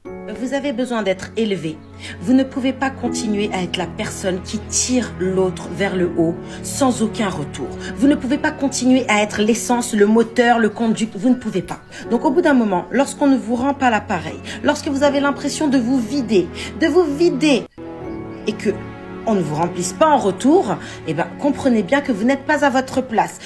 Vous avez besoin d'être élevé. Vous ne pouvez pas continuer à être la personne qui tire l'autre vers le haut sans aucun retour. Vous ne pouvez pas continuer à être l'essence, le moteur, le conducteur. Vous ne pouvez pas. Donc au bout d'un moment, lorsqu'on ne vous rend pas l'appareil, lorsque vous avez l'impression de vous vider et que on ne vous remplisse pas en retour, eh ben, comprenez bien que vous n'êtes pas à votre place.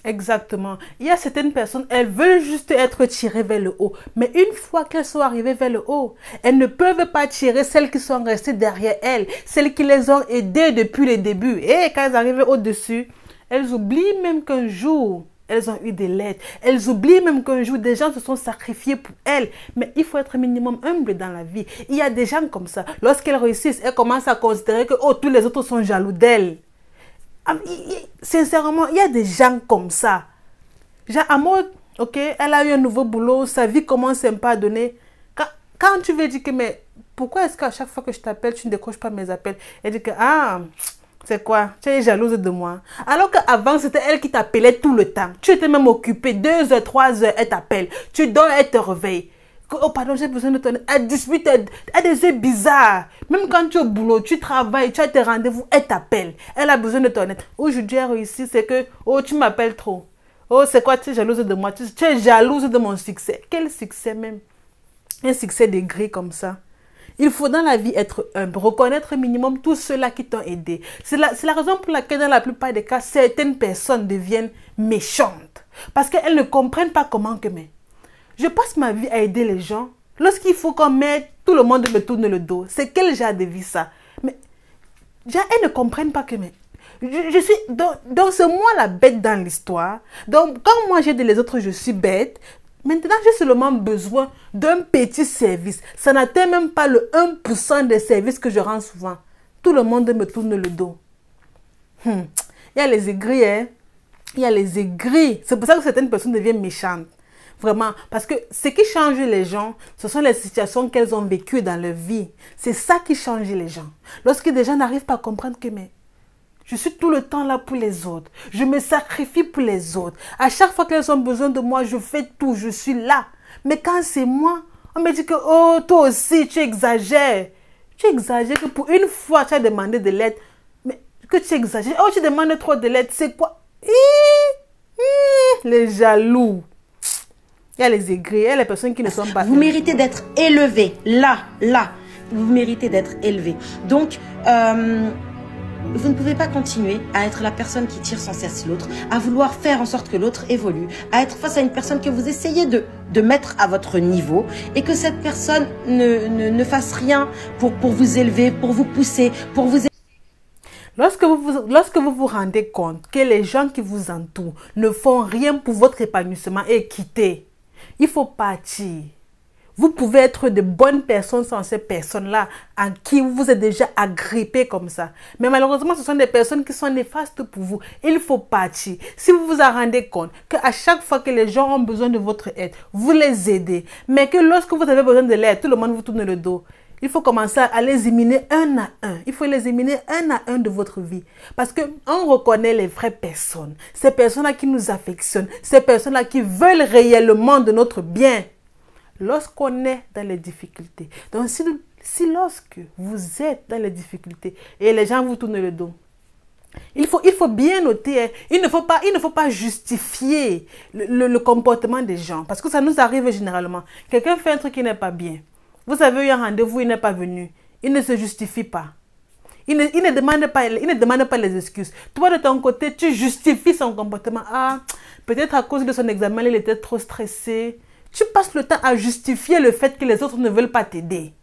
Exactement. Il y a certaines personnes, elles veulent juste être tirées vers le haut. Mais une fois qu'elles sont arrivées vers le haut, elles ne peuvent pas tirer celles qui sont restées derrière elles, celles qui les ont aidées depuis le début. Et quand elles arrivent au-dessus, elles oublient même qu'un jour, elles ont eu des lettres. Elles oublient même qu'un jour, des gens se sont sacrifiés pour elles. Mais il faut être minimum humble dans la vie. Il y a des gens comme ça. Lorsqu'elles réussissent, elles commencent à considérer que tous les autres sont jaloux d'elles. Sincèrement, il y a des gens comme ça. Genre, à mode, ok, elle a eu un nouveau boulot, sa vie commence un peu à donner. Quand tu veux dire que, mais pourquoi est-ce qu'à chaque fois que je t'appelle, tu ne décroches pas mes appels? Elle dit que, c'est quoi? Tu es jalouse de moi. Alors qu'avant, c'était elle qui t'appelait tout le temps. Tu étais même occupée, 2 heures, 3 heures, elle t'appelle. Tu dors, elle te réveille. Oh pardon, j'ai besoin de ton aide. Elle dispute, elle a des yeux bizarres. Même quand tu es au boulot, tu travailles, tu as tes rendez-vous, elle t'appelle. Elle a besoin de ton aide. Aujourd'hui, elle réussit, c'est que, tu m'appelles trop. C'est quoi, tu es jalouse de moi? Tu es jalouse de mon succès. Quel succès même? Un succès de gris comme ça. Il faut dans la vie être humble, reconnaître minimum tous ceux-là qui t'ont aidé. C'est la raison pour laquelle dans la plupart des cas, certaines personnes deviennent méchantes. Parce qu'elles ne comprennent pas comment que mais. Je passe ma vie à aider les gens. Lorsqu'il faut qu'on m'aide, tout le monde me tourne le dos. C'est quel genre de vie ça? Mais elles ne comprennent pas que mais. Je suis donc c'est moi la bête dans l'histoire. Donc quand moi j'aide les autres, je suis bête. Maintenant, j'ai seulement besoin d'un petit service. Ça n'atteint même pas le 1% des services que je rends souvent. Tout le monde me tourne le dos. Il y a les aigris, hein. Il y a les aigris. C'est pour ça que certaines personnes deviennent méchantes. Vraiment. Parce que ce qui change les gens, ce sont les situations qu'elles ont vécues dans leur vie. C'est ça qui change les gens. Lorsque des gens n'arrivent pas à comprendre que mais je suis tout le temps là pour les autres. Je me sacrifie pour les autres. À chaque fois qu'elles ont besoin de moi, je fais tout. Je suis là. Mais quand c'est moi, on me dit que toi aussi, tu exagères. Tu exagères que pour une fois, tu as demandé de l'aide. Mais que tu exagères. Tu demandes trop de l'aide. C'est quoi? Les jaloux. Il y a les aigris, il y a les personnes qui ne sont pas... Vous méritez d'être élevé. Là. Vous méritez d'être élevé. Donc, vous ne pouvez pas continuer à être la personne qui tire sans cesse l'autre, à vouloir faire en sorte que l'autre évolue, à être face à une personne que vous essayez de mettre à votre niveau et que cette personne ne fasse rien pour vous élever, pour vous pousser, pour vous... Lorsque vous vous rendez compte que les gens qui vous entourent ne font rien pour votre épanouissement et quitter, il faut partir. Vous pouvez être de bonnes personnes sans ces personnes-là en qui vous vous êtes déjà agrippé comme ça. Mais malheureusement, ce sont des personnes qui sont néfastes pour vous. Il faut partir. Si vous vous en rendez compte qu'à chaque fois que les gens ont besoin de votre aide, vous les aidez. Mais que lorsque vous avez besoin de l'aide, tout le monde vous tourne le dos. Il faut commencer à les éliminer un à un. Il faut les éliminer un à un de votre vie. Parce qu'on reconnaît les vraies personnes. Ces personnes-là qui nous affectionnent. Ces personnes-là qui veulent réellement de notre bien. Lorsqu'on est dans les difficultés. Donc, si lorsque vous êtes dans les difficultés et les gens vous tournent le dos, il faut bien noter, il ne faut pas justifier le comportement des gens. Parce que ça nous arrive généralement. Quelqu'un fait un truc qui n'est pas bien. Vous avez eu un rendez-vous, il n'est pas venu. Il ne se justifie pas. Il ne demande pas les excuses. Toi, de ton côté, tu justifies son comportement. Peut-être à cause de son examen, il était trop stressé. Tu passes le temps à justifier le fait que les autres ne veulent pas t'aider.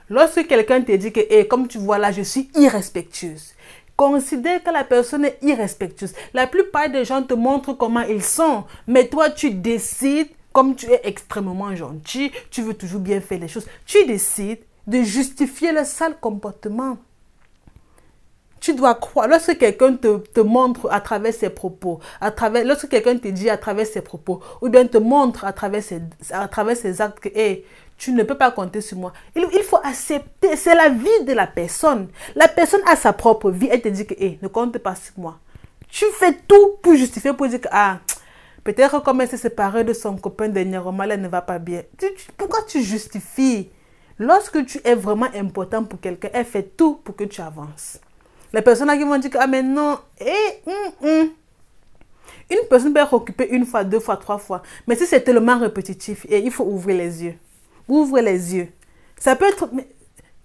Lorsque quelqu'un te dit que, comme tu vois là, je suis irrespectueuse, considère que la personne est irrespectueuse. La plupart des gens te montrent comment ils sont, mais toi, tu décides, comme tu es extrêmement gentil, tu veux toujours bien faire les choses, tu décides de justifier le sale comportement. Tu dois croire, lorsque quelqu'un te montre à travers ses propos, lorsque quelqu'un te dit à travers ses propos, ou bien te montre à travers ses actes que tu ne peux pas compter sur moi, il faut accepter, c'est la vie de la personne. La personne a sa propre vie, elle te dit que ne compte pas sur moi. Tu fais tout pour justifier, pour dire que Peut-être comme elle s'est séparée de son copain dernièrement, elle ne va pas bien. Pourquoi tu justifies? Lorsque tu es vraiment important pour quelqu'un, elle fait tout pour que tu avances. Les personnes qui vont dire que, ah mais non, Une personne peut être occupée une fois, deux fois, trois fois. Mais si c'est tellement répétitif, et il faut ouvrir les yeux. Ouvrez les yeux. Ça peut être...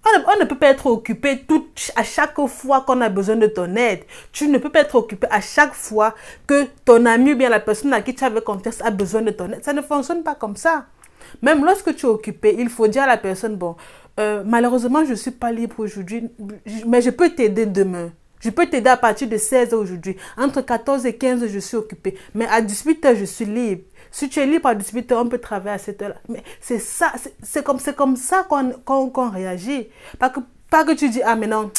On ne peut pas être occupé à chaque fois qu'on a besoin de ton aide. Tu ne peux pas être occupé à chaque fois que ton ami ou bien la personne à qui tu avais confiance a besoin de ton aide. Ça ne fonctionne pas comme ça. Même lorsque tu es occupé, il faut dire à la personne, bon, malheureusement, je ne suis pas libre aujourd'hui, mais je peux t'aider demain. Je peux t'aider à partir de 16h aujourd'hui. Entre 14 et 15, je suis occupée. Mais à 18h, je suis libre. Si tu es libre à 18h, on peut travailler à cette heure-là. Mais c'est ça, c'est comme ça qu'on réagit. Pas que tu dis, ah mais non,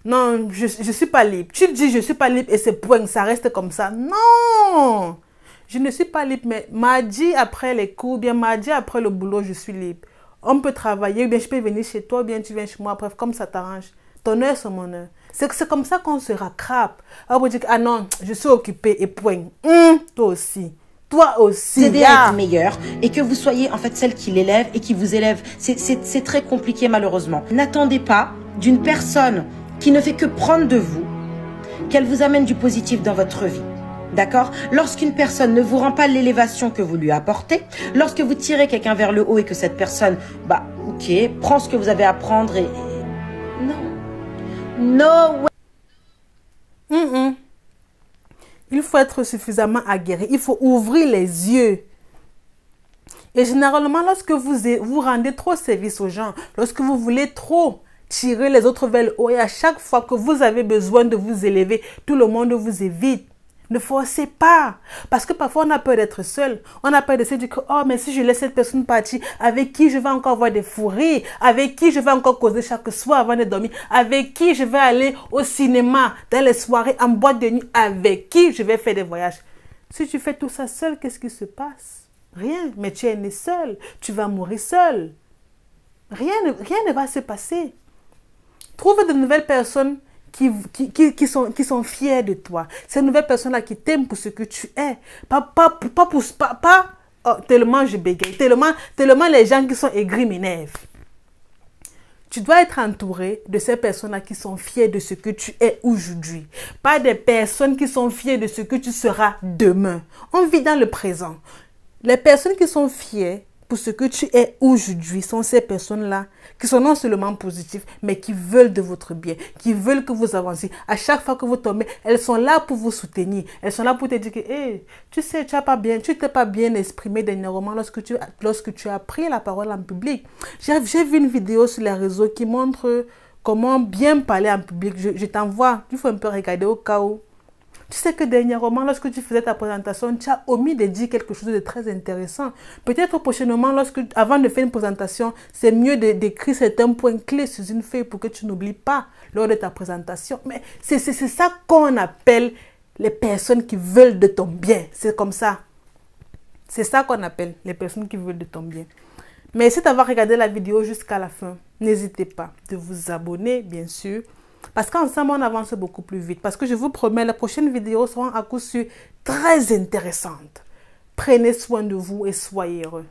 non, je ne suis pas libre. Tu dis, je ne suis pas libre et c'est point, ça reste comme ça. Non, je ne suis pas libre, mais mardi après les cours, bien mardi après le boulot, je suis libre. On peut travailler, ou bien je peux venir chez toi, ou bien tu viens chez moi, bref, comme ça t'arrange. Ton heure, c'est mon heure. C'est comme ça qu'on se rattrape. On peut dire, ah non, je suis occupée et point. Toi aussi. Toi aussi. Aider à être meilleur et que vous soyez en fait celle qui l'élève et qui vous élève. C'est très compliqué malheureusement. N'attendez pas d'une personne qui ne fait que prendre de vous qu'elle vous amène du positif dans votre vie. D'accord? Lorsqu'une personne ne vous rend pas l'élévation que vous lui apportez, lorsque vous tirez quelqu'un vers le haut et que cette personne, bah ok, prend ce que vous avez à prendre et... Non. No way. Il faut être suffisamment aguerri. Il faut ouvrir les yeux. Et généralement, lorsque vous rendez trop service aux gens, lorsque vous voulez trop tirer les autres vers le haut et à chaque fois que vous avez besoin de vous élever, tout le monde vous évite. Ne forcez pas. Parce que parfois, on a peur d'être seul. On a peur de se dire que, oh, mais si je laisse cette personne partir, avec qui je vais encore avoir des fous rires, avec qui je vais encore causer chaque soir avant de dormir, avec qui je vais aller au cinéma, dans les soirées, en boîte de nuit, avec qui je vais faire des voyages. Si tu fais tout ça seul, qu'est-ce qui se passe? Rien. Mais tu es né seul. Tu vas mourir seul. Rien ne va se passer. Trouve de nouvelles personnes qui sont fiers de toi. Ces nouvelles personnes-là qui t'aiment pour ce que tu es. Tellement je bégaye. Tellement les gens qui sont aigris m'énervent. Tu dois être entouré de ces personnes-là qui sont fiers de ce que tu es aujourd'hui. Pas des personnes qui sont fiers de ce que tu seras demain. On vit dans le présent. Les personnes qui sont fiers pour ce que tu es aujourd'hui sont ces personnes-là qui sont non seulement positives, mais qui veulent de votre bien, qui veulent que vous avanciez. À chaque fois que vous tombez, elles sont là pour vous soutenir. Elles sont là pour te dire que, hey, tu sais, tu t'es pas bien exprimé dernièrement lorsque tu as pris la parole en public. J'ai vu une vidéo sur les réseaux qui montre comment bien parler en public. Je t'envoie, il faut un peu regarder au cas où. Tu sais que dernièrement, lorsque tu faisais ta présentation, tu as omis de dire quelque chose de très intéressant. Peut-être prochainement, avant de faire une présentation, c'est mieux d'écrire certains points clés sur une feuille pour que tu n'oublies pas lors de ta présentation. Mais c'est ça qu'on appelle les personnes qui veulent de ton bien. C'est comme ça. C'est ça qu'on appelle les personnes qui veulent de ton bien. Mais si tu as regardé la vidéo jusqu'à la fin, n'hésitez pas de vous abonner, bien sûr. Parce qu'ensemble, on avance beaucoup plus vite. Parce que je vous promets, les prochaines vidéos seront à coup sûr très intéressantes. Prenez soin de vous et soyez heureux.